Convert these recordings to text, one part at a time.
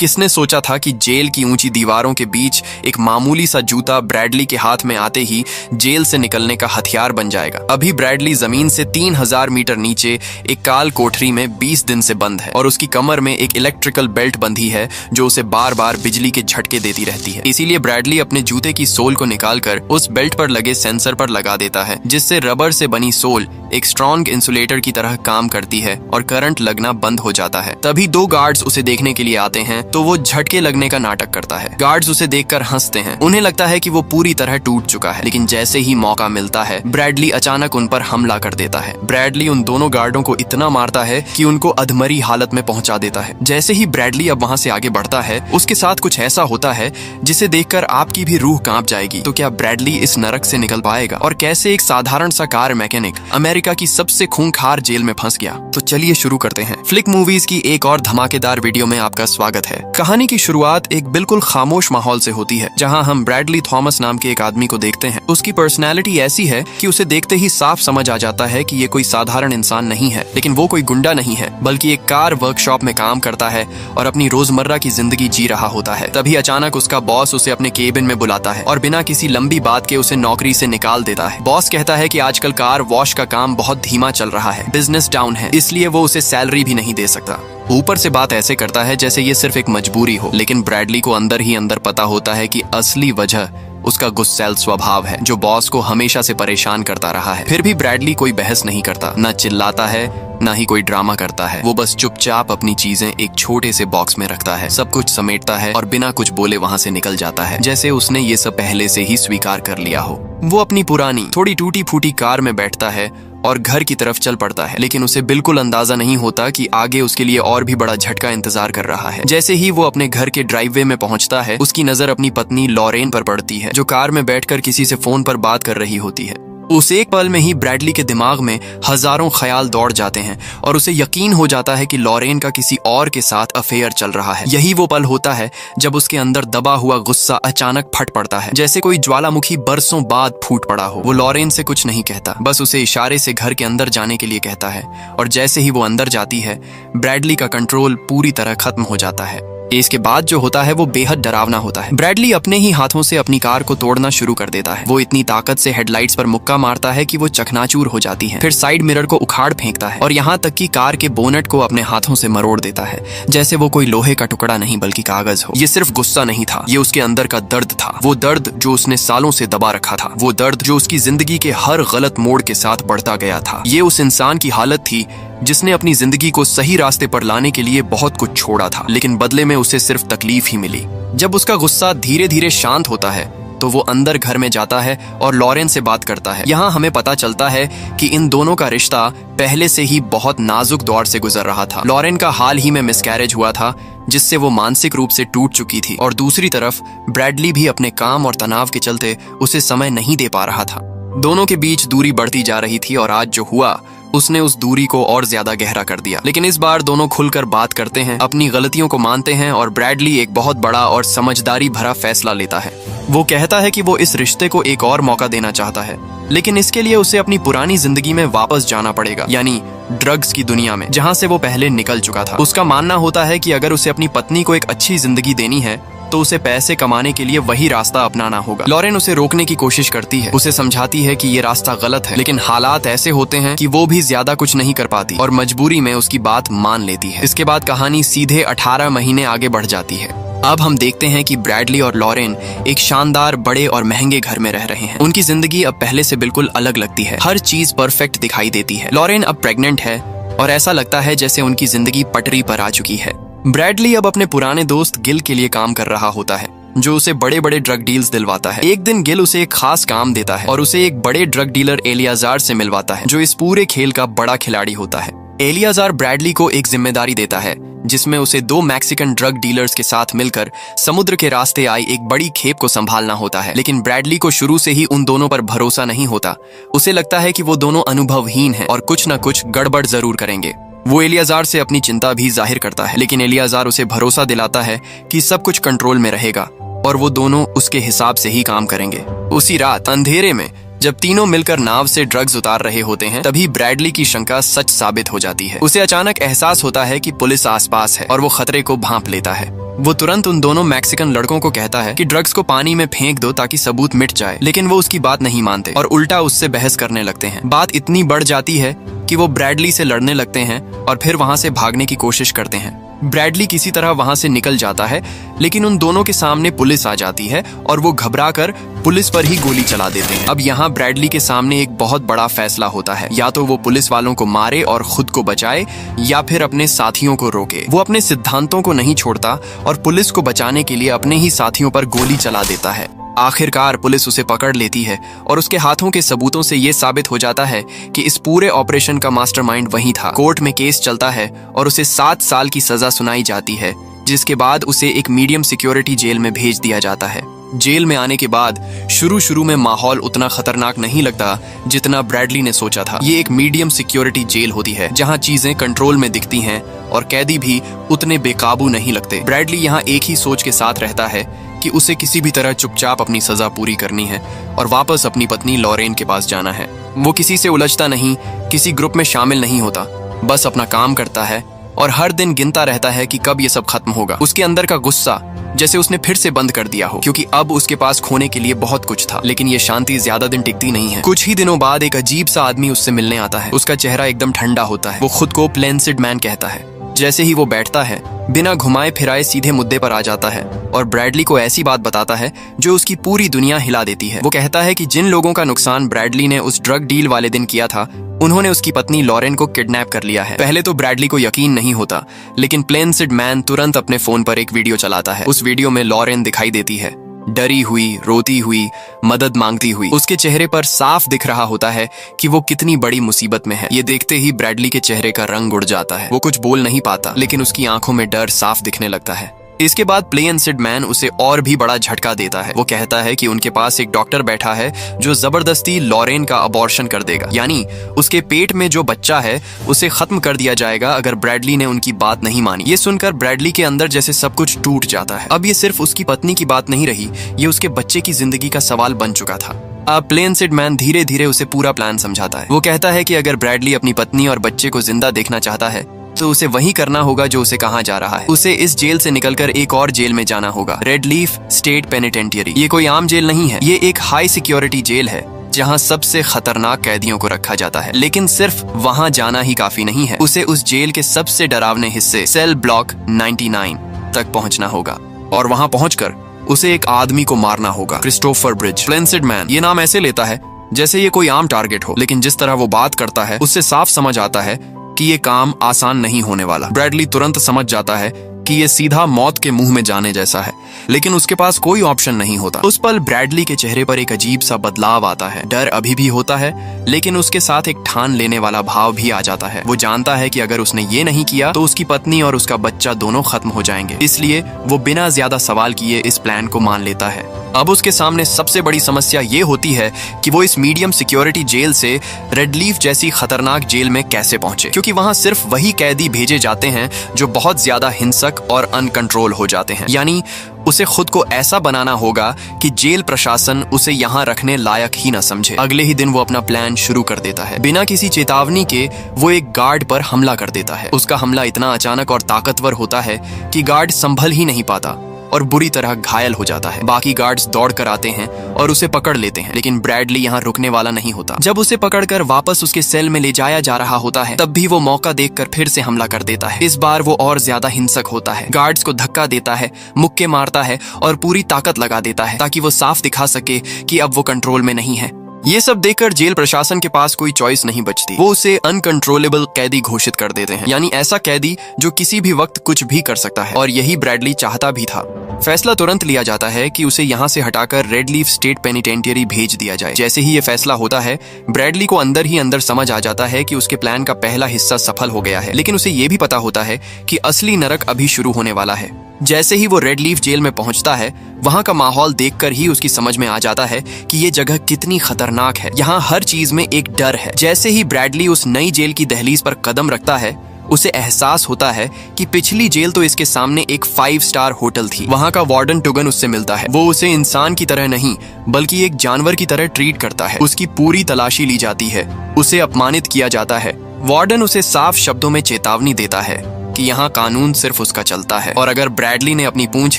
किसने सोचा था कि जेल की ऊंची दीवारों के बीच एक मामूली सा जूता ब्रैडली के हाथ में आते ही जेल से निकलने का हथियार बन जाएगा। अभी ब्रैडली जमीन से 3000 मीटर नीचे एक काल कोठरी में 20 दिन से बंद है और उसकी कमर में एक इलेक्ट्रिकल बेल्ट बंधी है जो उसे बार बार बिजली के झटके देती रहती है। इसीलिए ब्रैडली अपने जूते की सोल को निकालकर उस बेल्ट पर लगे सेंसर पर लगा देता है, जिससे रबर से बनी सोल एक स्ट्रॉन्ग इंसुलेटर की तरह काम करती है और करंट लगना बंद हो जाता है। तभी 2 गार्ड्स उसे देखने के लिए आते हैं तो वो झटके लगने का नाटक करता है। गार्ड्स उसे देखकर हंसते हैं। उन्हें लगता है कि वो पूरी तरह टूट चुका है, लेकिन जैसे ही मौका मिलता है ब्रैडली अचानक उन पर हमला कर देता है। ब्रैडली उन दोनों गार्डों को इतना मारता है कि उनको अधमरी हालत में पहुंचा देता है। जैसे ही ब्रैडली अब वहां से आगे बढ़ता है उसके साथ कुछ ऐसा होता है जिसे देखकर आपकी भी रूह कांप जाएगी। तो क्या ब्रैडली इस नरक से निकल पाएगा और कैसे एक साधारण सा कार मैकेनिक अमेरिका की सबसे खूंखार जेल में फंस गया? तो चलिए शुरू करते हैं। फ्लिक मूवीज की एक और धमाकेदार वीडियो में आपका स्वागत है। कहानी की शुरुआत एक बिल्कुल खामोश माहौल से होती है, जहां हम ब्रैडली थॉमस नाम के एक आदमी को देखते हैं। उसकी पर्सनैलिटी ऐसी है कि उसे देखते ही साफ समझ आ जाता है कि ये कोई साधारण इंसान नहीं है, लेकिन वो कोई गुंडा नहीं है, बल्कि एक कार वर्कशॉप में काम करता है और अपनी रोजमर्रा की जिंदगी जी रहा होता है। तभी अचानक उसका बॉस उसे अपने केबिन में बुलाता है और बिना किसी लंबी बात के उसे नौकरी से निकाल देता है। बॉस कहता है कि आजकल कार वॉश का काम बहुत धीमा चल रहा है, बिजनेस डाउन है, इसलिए वो उसे सैलरी भी नहीं दे सकता। ऊपर से बात ऐसे करता है जैसे ये सिर्फ एक मजबूरी हो, लेकिन ब्रैडली को अंदर ही अंदर पता होता है कि असली वजह उसका गुस्सैल स्वभाव है, जो बॉस को हमेशा से परेशान करता रहा है। फिर भी ब्रैडली कोई बहस नहीं करता, ना चिल्लाता है, ना ही कोई ड्रामा करता है। वो बस चुपचाप अपनी चीजें एक छोटे से बॉक्स में रखता है, सब कुछ समेटता है और बिना कुछ बोले वहां से निकल जाता है, जैसे उसने ये सब पहले से ही स्वीकार कर लिया हो। वो अपनी पुरानी थोड़ी टूटी फूटी कार में बैठता है और घर की तरफ चल पड़ता है, लेकिन उसे बिल्कुल अंदाजा नहीं होता कि आगे उसके लिए और भी बड़ा झटका इंतजार कर रहा है। जैसे ही वो अपने घर के ड्राइववे में पहुंचता है उसकी नजर अपनी पत्नी लॉरेन पर पड़ती है, जो कार में बैठकर किसी से फोन पर बात कर रही होती है। उस एक पल में ही ब्रैडली के दिमाग में हजारों ख्याल दौड़ जाते हैं और उसे यकीन हो जाता है कि लॉरेन का किसी और के साथ अफेयर चल रहा है। यही वो पल होता है जब उसके अंदर दबा हुआ गुस्सा अचानक फट पड़ता है, जैसे कोई ज्वालामुखी बरसों बाद फूट पड़ा हो। वो लॉरेन से कुछ नहीं कहता, बस उसे इशारे से घर के अंदर जाने के लिए कहता है और जैसे ही वो अंदर जाती है ब्रैडली का कंट्रोल पूरी तरह खत्म हो जाता है। इसके बाद जो होता है वो बेहद डरावना होता है। ब्रैडली अपने ही हाथों से अपनी कार को तोड़ना शुरू कर देता है। वो इतनी ताकत से हेडलाइट्स पर मुक्का मारता है कि वो चकनाचूर हो जाती हैं। फिर साइड मिरर को उखाड़ फेंकता है और यहाँ तक कि कार के बोनट को अपने हाथों से मरोड़ देता है, जैसे वो कोई लोहे का टुकड़ा नहीं बल्कि कागज हो। ये सिर्फ गुस्सा नहीं था, ये उसके अंदर का दर्द था। वो दर्द जो उसने सालों से दबा रखा था, वो दर्द जो उसकी जिंदगी के हर गलत मोड़ के साथ बढ़ता गया था। ये उस इंसान की हालत थी जिसने अपनी जिंदगी को सही रास्ते पर लाने के लिए बहुत कुछ छोड़ा था, लेकिन बदले में उसे सिर्फ तकलीफ ही मिली। जब उसका गुस्सा धीरे धीरे शांत होता है तो वो अंदर घर में जाता है और लॉरेन से बात करता है। यहाँ हमें पता चलता है कि इन दोनों का रिश्ता पहले से ही बहुत नाजुक दौर से गुजर रहा था। लॉरेन का हाल ही में मिसकैरेज हुआ था, जिससे वो मानसिक रूप से टूट चुकी थी, और दूसरी तरफ ब्रैडली भी अपने काम और तनाव के चलते उसे समय नहीं दे पा रहा था। दोनों के बीच दूरी बढ़ती जा रही थी और आज जो हुआ उसने उस दूरी को और ज्यादा गहरा कर दिया। लेकिन इस बार दोनों खुलकर बात करते हैं, अपनी गलतियों को मानते हैं और ब्रैडली एक बहुत बड़ा और समझदारी भरा फैसला लेता है। वो कहता है कि वो इस रिश्ते को एक और मौका देना चाहता है, लेकिन इसके लिए उसे अपनी पुरानी जिंदगी में वापस जाना पड़ेगा, यानी ड्रग्स की दुनिया में, जहां से वो पहले निकल चुका था। उसका मानना होता है कि अगर उसे अपनी पत्नी को एक अच्छी जिंदगी देनी है तो उसे पैसे कमाने के लिए वही रास्ता अपनाना होगा। लॉरेन उसे रोकने की कोशिश करती है, उसे समझाती है कि ये रास्ता गलत है, लेकिन हालात ऐसे होते हैं कि वो भी ज्यादा कुछ नहीं कर पाती और मजबूरी में उसकी बात मान लेती है। इसके बाद कहानी सीधे 18 महीने आगे बढ़ जाती है। अब हम देखते हैं कि ब्रैडली और लॉरेन एक शानदार बड़े और महंगे घर में रह रहे हैं। उनकी जिंदगी अब पहले से बिल्कुल अलग लगती है, हर चीज परफेक्ट दिखाई देती है। लॉरेन अब प्रेग्नेंट है और ऐसा लगता है जैसे उनकी जिंदगी पटरी पर आ चुकी है। ब्रैडली अब अपने पुराने दोस्त गिल के लिए काम कर रहा होता है, जो उसे बड़े बड़े ड्रग डील्स दिलवाता है। एक दिन गिल उसे एक खास काम देता है और उसे एक बड़े ड्रग डीलर एलियाजार से मिलवाता है, जो इस पूरे खेल का बड़ा खिलाड़ी होता है। एलियाजार ब्रैडली को एक जिम्मेदारी देता है, जिसमें उसे 2 मैक्सिकन ड्रग डीलर्स के साथ मिलकर समुद्र के रास्ते आई एक बड़ी खेप को संभालना होता है। लेकिन ब्रैडली को शुरू से ही उन दोनों पर भरोसा नहीं होता। उसे लगता है कि वो दोनों अनुभवहीन हैं और कुछ न कुछ गड़बड़ जरूर करेंगे। वो एलियाजार से अपनी चिंता भी जाहिर करता है, लेकिन एलियाजार उसे भरोसा दिलाता है कि सब कुछ कंट्रोल में रहेगा और वो दोनों उसके हिसाब से ही काम करेंगे। उसी रात अंधेरे में जब तीनों मिलकर नाव से ड्रग्स उतार रहे होते हैं तभी ब्रैडली की शंका सच साबित हो जाती है। उसे अचानक एहसास होता है कि पुलिस आसपास है और वो खतरे को भांप लेता है। वो तुरंत उन दोनों मैक्सिकन लड़कों को कहता है कि ड्रग्स को पानी में फेंक दो ताकि सबूत मिट जाए, लेकिन वो उसकी बात नहीं मानते और उल्टा उससे बहस करने लगते हैं। बात इतनी बढ़ जाती है कि वो ब्रैडली से लड़ने लगते हैं और फिर वहां से भागने की कोशिश करते हैं। ब्रैडली किसी तरह वहां से निकल जाता है, लेकिन उन दोनों के सामने पुलिस आ जाती है और वो घबराकर पुलिस पर ही गोली चला देते हैं। अब यहाँ ब्रैडली के सामने एक बहुत बड़ा फैसला होता है, या तो वो पुलिस वालों को मारे और खुद को बचाए या फिर अपने साथियों को रोके। वो अपने सिद्धांतों को नहीं छोड़ता और पुलिस को बचाने के लिए अपने ही साथियों पर गोली चला देता है। आखिरकार पुलिस उसे पकड़ लेती है और उसके हाथों के सबूतों से ये साबित हो जाता है कि इस पूरे ऑपरेशन का मास्टरमाइंड वही था। कोर्ट में केस चलता है और उसे 7 साल की सजा सुनाई जाती है, जिसके बाद उसे एक मीडियम सिक्योरिटी जेल में भेज दिया जाता है। जेल में आने के बाद शुरू में माहौल उतना खतरनाक नहीं लगता जितना ब्रैडली ने सोचा था। ये एक मीडियम सिक्योरिटी जेल होती है जहाँ चीजें कंट्रोल में दिखती हैं और कैदी भी उतने बेकाबू नहीं लगते। ब्रैडली यहाँ एक ही सोच के साथ रहता है कि उसे किसी भी तरह चुपचाप अपनी सजा पूरी करनी है और वापस अपनी पत्नी लॉरेन के पास जाना है। वो किसी से उलझता नहीं, किसी ग्रुप में शामिल नहीं होता, बस अपना काम करता है और हर दिन गिनता रहता है कि कब ये सब खत्म होगा। उसके अंदर का गुस्सा जैसे उसने फिर से बंद कर दिया हो, क्योंकि अब उसके पास खोने के लिए बहुत कुछ था। लेकिन ये शांति ज्यादा दिन टिकती नहीं है। कुछ ही दिनों बाद एक अजीब सा आदमी उससे मिलने आता है। उसका चेहरा एकदम ठंडा होता है। वो खुद को प्लेंसिड मैन कहता है। जैसे ही वो बैठता है, बिना घुमाए फिराए सीधे मुद्दे पर आ जाता है और ब्रैडली को ऐसी बात बताता है जो उसकी पूरी दुनिया हिला देती है। वो कहता है कि जिन लोगों का नुकसान ब्रैडली ने उस ड्रग डील वाले दिन किया था, उन्होंने उसकी पत्नी लॉरेन को किडनैप कर लिया है। पहले तो ब्रैडली को यकीन नहीं होता, लेकिन प्लेंसिड मैन तुरंत अपने फोन पर एक वीडियो चलाता है। उस वीडियो में लॉरेन दिखाई देती है, डरी हुई, रोती हुई, मदद मांगती हुई। उसके चेहरे पर साफ दिख रहा होता है कि वो कितनी बड़ी मुसीबत में है। ये देखते ही ब्रैडली के चेहरे का रंग उड़ जाता है। वो कुछ बोल नहीं पाता, लेकिन उसकी आंखों में डर साफ दिखने लगता है। इसके बाद प्लेंसिड मैन उसे और भी बड़ा झटका देता है। वो कहता है कि उनके पास एक डॉक्टर बैठा है जो जबरदस्ती लॉरेन का अबॉर्शन कर देगा, यानी उसके पेट में जो बच्चा है उसे खत्म कर दिया जाएगा अगर ब्रैडली ने उनकी बात नहीं मानी। ये सुनकर ब्रैडली के अंदर जैसे सब कुछ टूट जाता है। अब ये सिर्फ उसकी पत्नी की बात नहीं रही, ये उसके बच्चे की जिंदगी का सवाल बन चुका था। अब प्लेंसिड मैन धीरे धीरे उसे पूरा प्लान समझाता है। वो कहता है कि अगर ब्रैडली अपनी पत्नी और बच्चे को जिंदा देखना चाहता है तो उसे वही करना होगा जो उसे कहा जा रहा है। उसे इस जेल से निकलकर एक और जेल में जाना होगा, रेड लीफ स्टेट पेनिटेंटियरी। ये कोई आम जेल नहीं है, ये एक हाई सिक्योरिटी जेल है जहां सबसे खतरनाक कैदियों को रखा जाता है। लेकिन सिर्फ वहां जाना ही काफी नहीं है, उसे उस जेल के सबसे डरावने हिस्से सेल ब्लॉक 99 तक पहुंचना होगा और वहां पहुंचकर उसे एक आदमी को मारना होगा, क्रिस्टोफर ब्रिज। प्लेंसिड मैन ये नाम ऐसे लेता है जैसे ये कोई आम टारगेट हो, लेकिन जिस तरह वो बात करता है उससे साफ समझ आता है कि ये काम आसान नहीं होने वाला। ब्रैडली तुरंत समझ जाता है कि ये सीधा मौत के मुंह में जाने जैसा है, लेकिन उसके पास कोई ऑप्शन नहीं होता। उस पल ब्रैडली के चेहरे पर एक अजीब सा बदलाव आता है। डर अभी भी होता है, लेकिन उसके साथ एक ठान लेने वाला भाव भी आ जाता है। वो जानता है कि अगर उसने ये नहीं किया तो उसकी पत्नी और उसका बच्चा दोनों खत्म हो जाएंगे, इसलिए वो बिना ज्यादा सवाल किए इस प्लान को मान लेता है। अब उसके सामने सबसे बड़ी समस्या ये होती है कि वो इस मीडियम सिक्योरिटी जेल से रेड लीफ जैसी खतरनाक जेल में कैसे पहुंचे, क्योंकि वहां सिर्फ वही कैदी भेजे जाते हैं जो बहुत ज्यादा हिंसक और अनकंट्रोल हो जाते हैं। यानी उसे खुद को ऐसा बनाना होगा कि जेल प्रशासन उसे यहाँ रखने लायक ही न समझे। अगले ही दिन वो अपना प्लान शुरू कर देता है। बिना किसी चेतावनी के वो एक गार्ड पर हमला कर देता है। उसका हमला इतना अचानक और ताकतवर होता है कि गार्ड संभल ही नहीं पाता और बुरी तरह घायल हो जाता है। बाकी गार्ड्स दौड़कर आते हैं और उसे पकड़ लेते हैं, लेकिन ब्रैडली यहाँ रुकने वाला नहीं होता। जब उसे पकड़कर वापस उसके सेल में ले जाया जा रहा होता है, तब भी वो मौका देखकर फिर से हमला कर देता है। इस बार वो और ज्यादा हिंसक होता है, गार्ड्स को धक्का देता है, मुक्के मारता है और पूरी ताकत लगा देता है ताकि वो साफ दिखा सके कि अब वो कंट्रोल में नहीं है। ये सब देखकर जेल प्रशासन के पास कोई चॉइस नहीं बचती। वो उसे अनकंट्रोलेबल कैदी घोषित कर देते हैं, यानी ऐसा कैदी जो किसी भी वक्त कुछ भी कर सकता है, और यही ब्रैडली चाहता भी था। फैसला तुरंत लिया जाता है कि उसे यहाँ से हटाकर रेड लीफ स्टेट पेनिटेंटियरी भेज दिया जाए। जैसे ही ये फैसला होता है, ब्रैडली को अंदर ही अंदर समझ आ जाता है कि उसके प्लान का पहला हिस्सा सफल हो गया है, लेकिन उसे ये भी पता होता है कि असली नरक अभी शुरू होने वाला है। जैसे ही वो रेड लीफ जेल में पहुंचता है, वहां का माहौल देखकर ही उसकी समझ में आ जाता है कि ये जगह कितनी खतरनाक है। यहाँ हर चीज में एक डर है। जैसे ही ब्रैडली उस नई जेल की दहलीज पर कदम रखता है, उसे एहसास होता है कि पिछली जेल तो इसके सामने एक 5 स्टार होटल थी। वहाँ का वार्डन टुगन उससे मिलता है। वो उसे इंसान की तरह नहीं बल्कि एक जानवर की तरह ट्रीट करता है। उसकी पूरी तलाशी ली जाती है, उसे अपमानित किया जाता है। वार्डन उसे साफ शब्दों में चेतावनी देता है कि यहाँ कानून सिर्फ उसका चलता है और अगर ब्रैडली ने अपनी पूंछ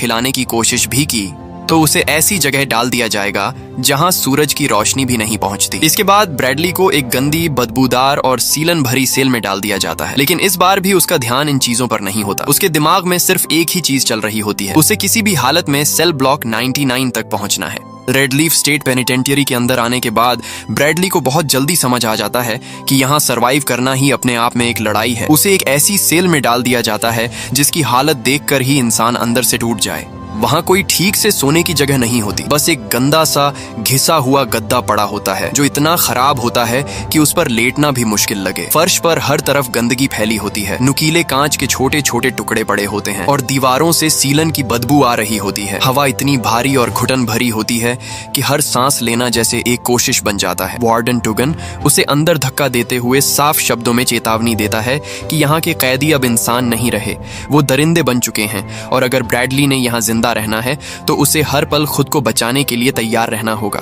हिलाने की कोशिश भी की तो उसे ऐसी जगह डाल दिया जाएगा जहां सूरज की रोशनी भी नहीं पहुंचती। इसके बाद ब्रैडली को एक गंदी, बदबूदार और सीलन भरी सेल में डाल दिया जाता है। लेकिन इस बार भी उसका ध्यान इन चीजों पर नहीं होता। उसके दिमाग में सिर्फ एक ही चीज चल रही होती है, उसे किसी भी हालत में सेल ब्लॉक 99 तक पहुंचना है। रेड लीफ स्टेट पेनिटेंटियरी के अंदर आने के बाद ब्रैडली को बहुत जल्दी समझ आ जाता है कि यहाँ सरवाइव करना ही अपने आप में एक लड़ाई है। उसे एक ऐसी सेल में डाल दिया जाता है जिसकी हालत देखकर ही इंसान अंदर से टूट जाए। वहाँ कोई ठीक से सोने की जगह नहीं होती, बस एक गंदा सा घिसा हुआ गद्दा पड़ा होता है जो इतना खराब होता है कि उस पर लेटना भी मुश्किल लगे। फर्श पर हर तरफ गंदगी फैली होती है, नुकीले कांच के छोटे छोटे टुकड़े पड़े होते हैं और दीवारों से सीलन की बदबू आ रही होती है। हवा इतनी भारी और घुटन भरी होती है कि हर सांस लेना जैसे एक कोशिश बन जाता है। वार्डन टुगन उसे अंदर धक्का देते हुए साफ शब्दों में चेतावनी देता है कि यहाँ के कैदी अब इंसान नहीं रहे, वो दरिंदे बन चुके हैं और अगर ब्रैडली ने यहाँ जिंदा रहना है तो उसे हर पल खुद को बचाने के लिए तैयार रहना होगा।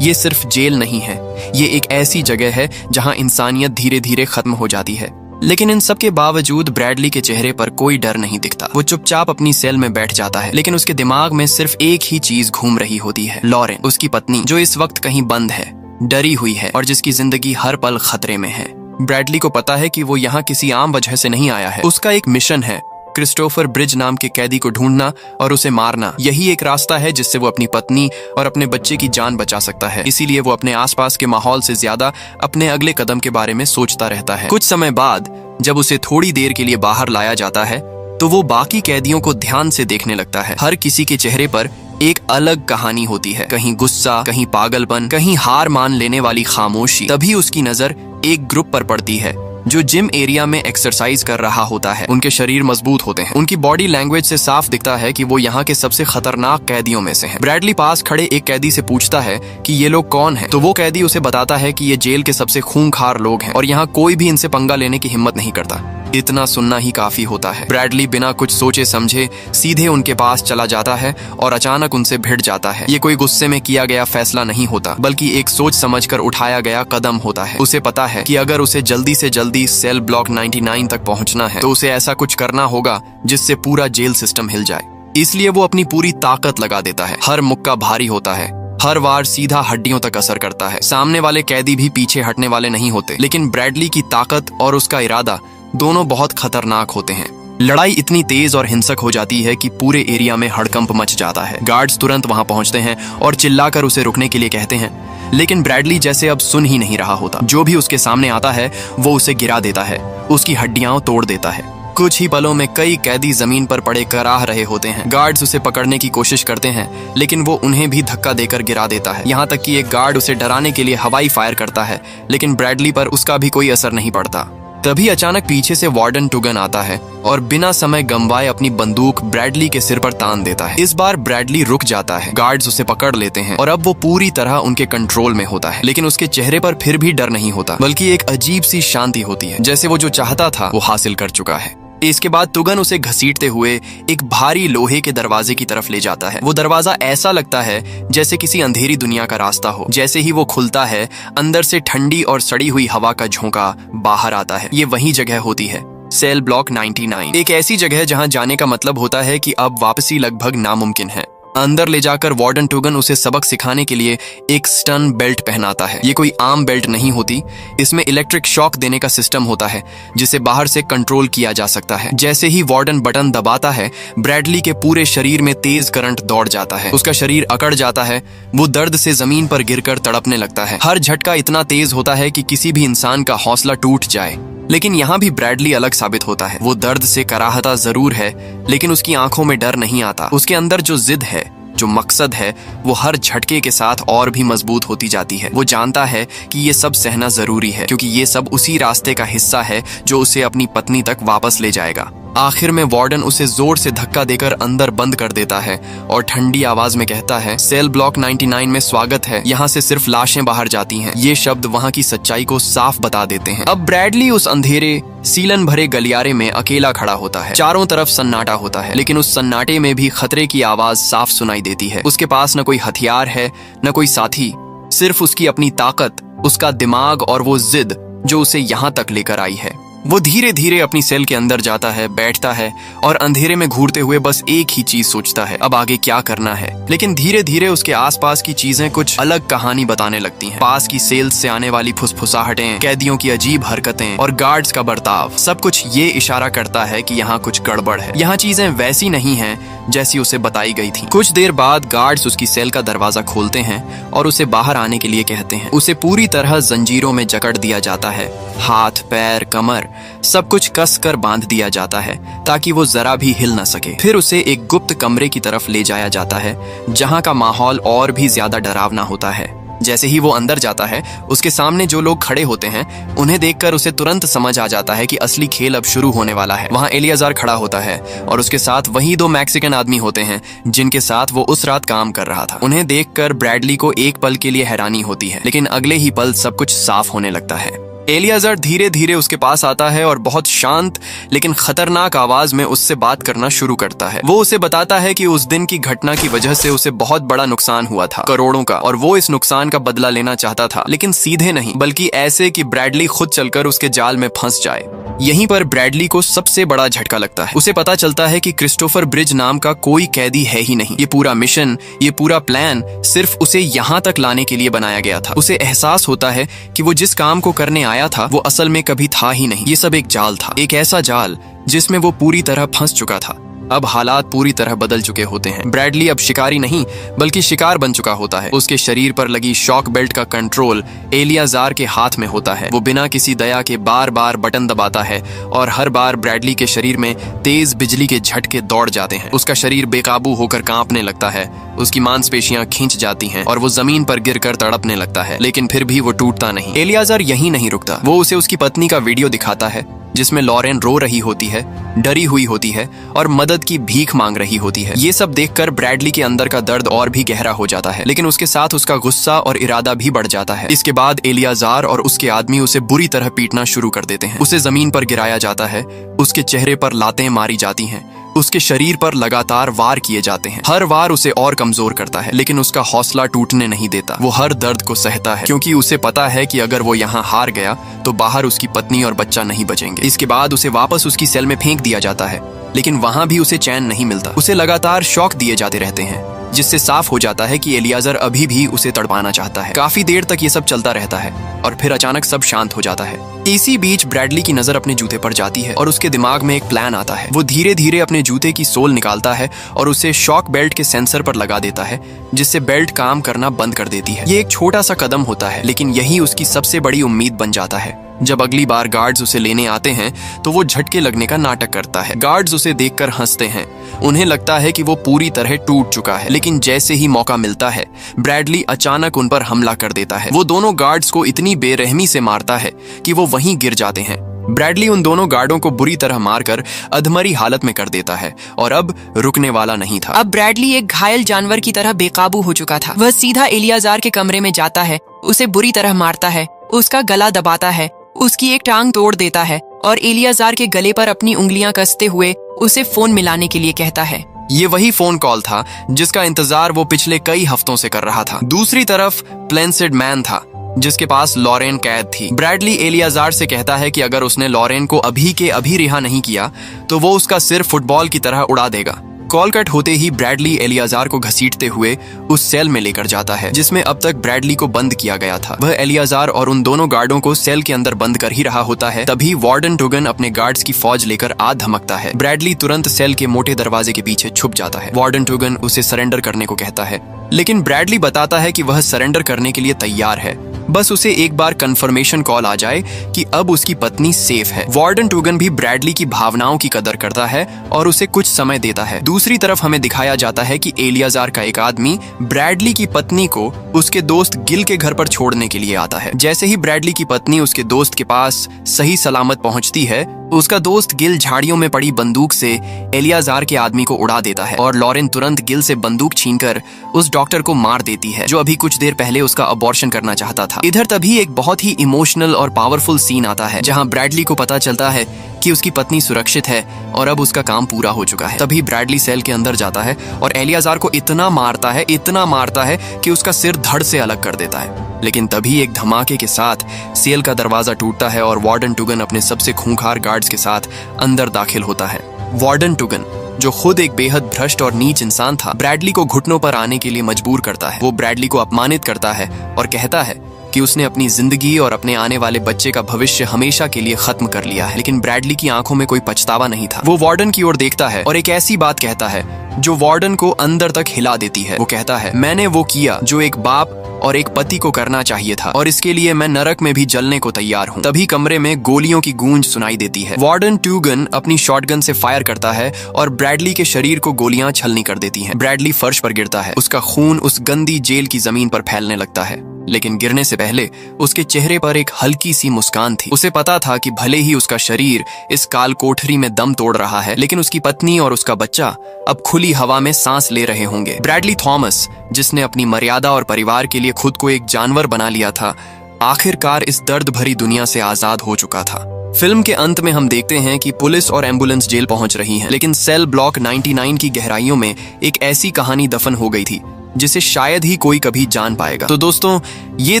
ये सिर्फ जेल नहीं है, ये एक ऐसी जगह है जहां इंसानियत धीरे धीरे खत्म हो जाती है। लेकिन इन सब के बावजूद ब्रैडली के चेहरे पर कोई डर नहीं दिखता। वो चुपचाप अपनी सेल में बैठ जाता है, लेकिन उसके दिमाग में सिर्फ एक ही चीज घूम रही होती है, लॉरेन, उसकी पत्नी, जो इस वक्त कहीं बंद है, डरी हुई है और जिसकी जिंदगी हर पल खतरे में है। ब्रैडली को पता है कि वो यहाँ किसी आम वजह से नहीं आया है। उसका एक मिशन है, क्रिस्टोफर ब्रिज नाम के कैदी को ढूंढना और उसे मारना। यही एक रास्ता है जिससे वो अपनी पत्नी और अपने बच्चे की जान बचा सकता है। इसीलिए वो अपने आसपास के माहौल से ज्यादा अपने अगले कदम के बारे में सोचता रहता है। कुछ समय बाद जब उसे थोड़ी देर के लिए बाहर लाया जाता है तो वो बाकी कैदियों को ध्यान से देखने लगता है। हर किसी के चेहरे पर एक अलग कहानी होती है, कहीं गुस्सा, कहीं पागलपन, कहीं हार मान लेने वाली खामोशी। तभी उसकी नजर एक ग्रुप पर पड़ती है जो जिम एरिया में एक्सरसाइज कर रहा होता है। उनके शरीर मजबूत होते हैं, उनकी बॉडी लैंग्वेज से साफ दिखता है कि वो यहाँ के सबसे खतरनाक कैदियों में से हैं। ब्रैडली पास खड़े एक कैदी से पूछता है कि ये लोग कौन हैं, तो वो कैदी उसे बताता है कि ये जेल के सबसे खूंखार लोग हैं और यहाँ कोई भी इनसे पंगा लेने की हिम्मत नहीं करता। इतना सुनना ही काफी होता है। ब्रैडली बिना कुछ सोचे समझे सीधे उनके पास चला जाता है और अचानक उनसे भिड़ जाता है। ये कोई गुस्से में किया गया फैसला नहीं होता, बल्कि एक सोच समझकर उठाया गया कदम होता है। उसे पता है कि अगर उसे जल्दी से जल्दी सेल ब्लॉक 99 तक पहुंचना है तो उसे ऐसा कुछ करना होगा जिससे पूरा जेल सिस्टम हिल जाए। इसलिए वो अपनी पूरी ताकत लगा देता है। हर मुक्का भारी होता है, हर वार सीधा हड्डियों तक असर करता है। सामने वाले कैदी भी पीछे हटने वाले नहीं होते, लेकिन ब्रैडली की ताकत और उसका इरादा दोनों बहुत खतरनाक होते हैं। लड़ाई इतनी तेज और हिंसक हो जाती है कि पूरे एरिया में हड़कंप मच जाता है। गार्ड्स तुरंत वहां पहुंचते हैं और चिल्लाकर उसे रुकने के लिए कहते हैं, लेकिन ब्रैडली जैसे अब सुन ही नहीं रहा होता। जो भी उसके सामने आता है वो उसे गिरा देता है, उसकी हड्डियां तोड़ देता है। कुछ ही पलों में कई कैदी जमीन पर पड़े कराह रहे होते हैं। गार्ड्स उसे पकड़ने की कोशिश करते हैं, लेकिन वो उन्हें भी धक्का देकर गिरा देता है। यहाँ तक कि एक गार्ड उसे डराने के लिए हवाई फायर करता है, लेकिन ब्रैडली पर उसका भी कोई असर नहीं पड़ता। तभी अचानक पीछे से वार्डन टुगन आता है और बिना समय गंवाए अपनी बंदूक ब्रैडली के सिर पर तान देता है। इस बार ब्रैडली रुक जाता है, गार्ड्स उसे पकड़ लेते हैं और अब वो पूरी तरह उनके कंट्रोल में होता है। लेकिन उसके चेहरे पर फिर भी डर नहीं होता, बल्कि एक अजीब सी शांति होती है, जैसे वो जो चाहता था वो हासिल कर चुका है। इसके बाद टुगन उसे घसीटते हुए एक भारी लोहे के दरवाजे की तरफ ले जाता है। वो दरवाजा ऐसा लगता है जैसे किसी अंधेरी दुनिया का रास्ता हो। जैसे ही वो खुलता है, अंदर से ठंडी और सड़ी हुई हवा का झोंका बाहर आता है। ये वही जगह होती है, सेल ब्लॉक 99, एक ऐसी जगह जहां जाने का मतलब होता है कि अब वापसी लगभग नामुमकिन है। अंदर ले जाकर वार्डन टुगन उसे सबक सिखाने के लिए एक स्टन बेल्ट पहनाता है। ये कोई आम बेल्ट नहीं होती, इसमें इलेक्ट्रिक शॉक देने का सिस्टम होता है जिसे बाहर से कंट्रोल किया जा सकता है। जैसे ही वार्डन बटन दबाता है, ब्रैडली के पूरे शरीर में तेज करंट दौड़ जाता है। उसका शरीर अकड़ जाता है, वो दर्द से जमीन पर गिरकर तड़पने लगता है। हर झटका इतना तेज होता है कि किसी भी इंसान का हौसला टूट जाए। लेकिन यहाँ भी ब्रैडली अलग साबित होता है। वो दर्द से कराहता जरूर है, लेकिन उसकी आंखों में डर नहीं आता। उसके अंदर जो जिद है, जो मकसद है, वो हर झटके के साथ और भी मजबूत होती जाती है। वो जानता है कि ये सब सहना जरूरी है, क्योंकि ये सब उसी रास्ते का हिस्सा है जो उसे अपनी पत्नी तक वापस ले जाएगा। आखिर में वार्डन उसे जोर से धक्का देकर अंदर बंद कर देता है और ठंडी आवाज में कहता है, सेल ब्लॉक 99 में स्वागत है, यहाँ से सिर्फ लाशें बाहर जाती हैं। ये शब्द वहाँ की सच्चाई को साफ बता देते हैं। अब ब्रैडली उस अंधेरे सीलन भरे गलियारे में अकेला खड़ा होता है। चारों तरफ सन्नाटा होता है, लेकिन उस सन्नाटे में भी खतरे की आवाज साफ सुनाई देती है। उसके पास न कोई हथियार है, न कोई साथी, सिर्फ उसकी अपनी ताकत, उसका दिमाग और वो जिद जो उसे यहाँ तक लेकर आई है। वो धीरे धीरे अपनी सेल के अंदर जाता है, बैठता है और अंधेरे में घूरते हुए बस एक ही चीज सोचता है, अब आगे क्या करना है। लेकिन धीरे धीरे उसके आसपास की चीजें कुछ अलग कहानी बताने लगती हैं। पास की सेल्स से आने वाली फुसफुसाहटें, कैदियों की अजीब हरकतें और गार्ड्स का बर्ताव, सब कुछ ये इशारा करता है कि यहाँ कुछ गड़बड़ है। यहाँ चीजें वैसी नहीं हैं जैसी उसे बताई गई थी। कुछ देर बाद गार्ड्स उसकी सेल का दरवाजा खोलते हैं और उसे बाहर आने के लिए कहते हैं। उसे पूरी तरह जंजीरों में जकड़ दिया जाता है। हाथ, पैर, कमर सब कुछ कस कर बांध दिया जाता है ताकि वो जरा भी हिल न सके। फिर उसे एक गुप्त कमरे की तरफ ले जाया जाता है जहाँ का माहौल और भी ज्यादा डरावना होता है। जैसे ही वो अंदर जाता है, उसके सामने जो लोग खड़े होते हैं उन्हें देखकर उसे तुरंत समझ आ जाता है कि असली खेल अब शुरू होने वाला है। वहाँ एलियाजार खड़ा होता है और उसके साथ वही 2 मैक्सिकन आदमी होते हैं जिनके साथ वो उस रात काम कर रहा था। उन्हें देखकर ब्रैडली को एक पल के लिए हैरानी होती है, लेकिन अगले ही पल सब कुछ साफ होने लगता है। एलियाजार धीरे धीरे उसके पास आता है और बहुत शांत लेकिन खतरनाक आवाज में उससे बात करना शुरू करता है। वो उसे बताता है कि उस दिन की घटना की वजह से उसे बहुत बड़ा नुकसान हुआ था, करोड़ों का, और वो इस नुकसान का बदला लेना चाहता था, लेकिन सीधे नहीं बल्कि ऐसे कि ब्रैडली खुद चलकर उसके जाल में फंस जाए। यहीं पर ब्रैडली को सबसे बड़ा झटका लगता है। उसे पता चलता है कि क्रिस्टोफर ब्रिज नाम का कोई कैदी है ही नहीं। ये पूरा मिशन, ये पूरा प्लान सिर्फ उसे यहाँ तक लाने के लिए बनाया गया था। उसे एहसास होता है कि वो जिस काम को करने आया था वो असल में कभी था ही नहीं। ये सब एक जाल था, एक ऐसा जाल जिसमें वो पूरी तरह फंस चुका था। अब हालात पूरी तरह बदल चुके होते हैं। ब्रैडली अब शिकारी नहीं बल्कि शिकार बन चुका होता है। उसके शरीर पर लगी शॉक बेल्ट का कंट्रोल एलियाजार के हाथ में होता है। वो बिना किसी दया के बार बार बटन दबाता है और हर बार ब्रैडली के शरीर में तेज बिजली के झटके दौड़ जाते हैं। उसका शरीर बेकाबू होकर कांपने लगता है, उसकी मांसपेशियां खींच जाती हैं और वो जमीन पर गिरकर तड़पने लगता है, लेकिन फिर भी वो टूटता नहीं। एलियाजार यहीं नहीं रुकता। वो उसे उसकी पत्नी का वीडियो दिखाता है जिसमें लॉरेन रो रही होती है, डरी हुई होती है और मदद की भीख मांग रही होती है। ये सब देखकर ब्रैडली के अंदर का दर्द और भी गहरा हो जाता है, लेकिन उसके साथ उसका गुस्सा और इरादा भी बढ़ जाता है। इसके बाद एलियाजार और उसके आदमी उसे बुरी तरह पीटना शुरू कर देते हैं। उसे जमीन पर गिराया जाता है, उसके चेहरे पर लातें मारी जाती हैं, उसके शरीर पर लगातार वार किए जाते हैं। हर वार उसे और कमजोर करता है, लेकिन उसका हौसला टूटने नहीं देता। वो हर दर्द को सहता है क्योंकि उसे पता है कि अगर वो यहाँ हार गया तो बाहर उसकी पत्नी और बच्चा नहीं बचेंगे। इसके बाद उसे वापस उसकी सेल में फेंक दिया जाता है, लेकिन वहां भी उसे चैन नहीं मिलता। उसे लगातार शॉक दिए जाते रहते हैं, जिससे साफ हो जाता है कि एलियाजार अभी भी उसे तड़पाना चाहता है। काफी देर तक ये सब चलता रहता है और फिर अचानक सब शांत हो जाता है। इसी बीच ब्रैडली की नजर अपने जूते पर जाती है और उसके दिमाग में एक प्लान आता है। वो धीरे धीरे अपने जूते की सोल निकालता है और उसे शॉक बेल्ट के सेंसर पर लगा देता है, जिससे बेल्ट काम करना बंद कर देती है। ये एक छोटा सा कदम होता है, लेकिन यही उसकी सबसे बड़ी उम्मीद बन जाता है। जब अगली बार गार्ड्स उसे लेने आते हैं तो वो झटके लगने का नाटक करता है। गार्ड्स उसे देखकर हंसते हैं। उन्हें लगता है कि वो पूरी तरह टूट चुका है, लेकिन जैसे ही मौका मिलता है ब्रैडली अचानक उन पर हमला कर देता है। वो दोनों गार्ड्स को इतनी बेरहमी से मारता है कि वो वहीं गिर जाते हैं। ब्रैडली उन दोनों गार्डों को बुरी तरह मारकर अधमरी हालत में कर देता है और अब रुकने वाला नहीं था। अब ब्रैडली एक घायल जानवर की तरह बेकाबू हो चुका था। वह सीधा एलियाजार के कमरे में जाता है, उसे बुरी तरह मारता है, उसका गला दबाता है, उसकी एक टांग तोड़ देता है और एलियाजार के गले पर अपनी उंगलियां कसते हुए उसे फोन मिलाने के लिए कहता है। ये वही फोन कॉल था जिसका इंतजार वो पिछले कई हफ्तों से कर रहा था। दूसरी तरफ प्लेंसिड मैन था जिसके पास लॉरेन कैद थी। ब्रैडली एलियाजार से कहता है कि अगर उसने लॉरेन को अभी के अभी रिहा नहीं किया तो वो उसका सिर फुटबॉल की तरह उड़ा देगा। कॉल कट होते ही ब्रैडली एलियाजार को घसीटते हुए उस सेल में लेकर जाता है जिसमें अब तक ब्रैडली को बंद किया गया था। वह एलियाजार और उन दोनों गार्डों को सेल के अंदर बंद कर ही रहा होता है, तभी वार्डन टुगन अपने गार्ड्स की फौज लेकर आ धमकता है। ब्रैडली तुरंत सेल के मोटे दरवाजे के पीछे छुप जाता है। वार्डन टुगन उसे सरेंडर करने को कहता है, लेकिन ब्रैडली बताता है कि वह सरेंडर करने के लिए तैयार है, बस उसे एक बार कंफर्मेशन कॉल आ जाए कि अब उसकी पत्नी सेफ है। वार्डन टुगन भी ब्रैडली की भावनाओं की कदर करता है और उसे कुछ समय देता है। दूसरी तरफ हमें दिखाया जाता है कि एलियाजार का एक आदमी ब्रैडली की पत्नी को उसके दोस्त गिल के घर पर छोड़ने के लिए आता है। जैसे ही ब्रैडली की पत्नी उसके दोस्त के पास सही सलामत पहुंचती है, उसका दोस्त गिल झाड़ियों में पड़ी बंदूक से एलियाजार के आदमी को उड़ा देता है और लॉरेन तुरंत गिल से बंदूक छीनकर उस डॉक्टर को मार देती है जो अभी कुछ देर पहले उसका अबॉर्शन करना चाहता था। इधर तभी एक बहुत ही इमोशनल और पावरफुल सीन आता है जहां ब्रैडली को पता चलता है कि उसकी पत्नी सुरक्षित है और अब उसका काम पूरा हो चुका है। तभी ब्रैडली सेल के अंदर जाता है और एलियाजार को इतना मारता है कि उसका सिर धड़ से अलग कर देता है। लेकिन तभी एक धमाके के साथ सेल का दरवाजा टूटता है और वार्डन टुगन अपने सबसे खूंखार गार्ड्स के साथ अंदर दाखिल होता है। वार्डन टुगन, जो खुद एक बेहद भ्रष्ट और नीच इंसान था, ब्रैडली को घुटनों पर आने के लिए मजबूर करता है। वो ब्रैडली को अपमानित करता है और कहता है कि उसने अपनी जिंदगी और अपने आने वाले बच्चे का भविष्य हमेशा के लिए खत्म कर लिया है। लेकिन ब्रैडली की आंखों में कोई पछतावा नहीं था। वो वार्डन की ओर देखता है और एक ऐसी बात कहता है जो वार्डन को अंदर तक हिला देती है। वो कहता है, मैंने वो किया जो एक बाप और एक पति को करना चाहिए था और इसके लिए मैं नरक में भी जलने को तैयार हूँ। तभी कमरे में गोलियों की गूंज सुनाई देती है। वार्डन टुगन अपनी शॉटगन से फायर करता है और ब्रैडली के शरीर को गोलियां छलनी कर देती हैं। ब्रैडली फर्श पर गिरता है। उसका खून उस गंदी जेल की जमीन पर फैलने लगता है। लेकिन गिरने से पहले उसके चेहरे पर एक हल्की सी मुस्कान थी। उसे पता था कि भले ही उसका शरीर इस काल कोठरी में दम तोड़ रहा है, लेकिन उसकी पत्नी और उसका बच्चा अब खुली हवा में सांस ले रहे होंगे। ब्रैडली थॉमस, जिसने अपनी मर्यादा और परिवार के लिए खुद को एक जानवर बना लिया था, आखिरकार इस दर्द भरी दुनिया से आजाद हो चुका था। फिल्म के अंत में हम देखते हैं कि पुलिस और एम्बुलेंस जेल पहुंच रही हैं, लेकिन सेल ब्लॉक 99 की गहराइयों में एक ऐसी कहानी दफन हो गई थी जिसे शायद ही कोई कभी जान पाएगा। तो दोस्तों, ये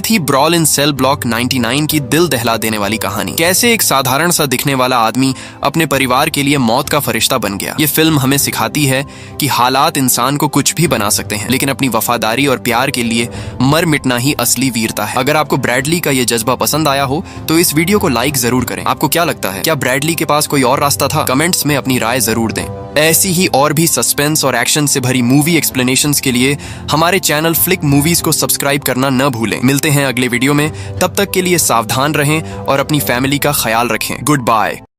थी ब्रॉल इन सेल ब्लॉक 99 की दिल दहला देने वाली कहानी। कैसे एक साधारण सा दिखने वाला आदमी अपने परिवार के लिए मौत का फरिश्ता बन गया। ये फिल्म हमें सिखाती है कि हालात इंसान को कुछ भी बना सकते हैं, लेकिन अपनी वफादारी और प्यार के लिए मर मिटना ही असली वीरता है। अगर आपको ब्रैडली का ये जज्बा पसंद आया हो तो इस वीडियो को लाइक जरूर करें। आपको क्या लगता है, क्या ब्रैडली के पास कोई और रास्ता था? कमेंट्स में अपनी राय जरूर दें। ऐसी ही और भी सस्पेंस और एक्शन से भरी मूवी एक्सप्लेनेशंस के लिए हमारे चैनल फ्लिक मूवीज को सब्सक्राइब करना न भूलें। मिलते हैं अगले वीडियो में, तब तक के लिए सावधान रहें और अपनी फैमिली का ख्याल रखें। Good bye.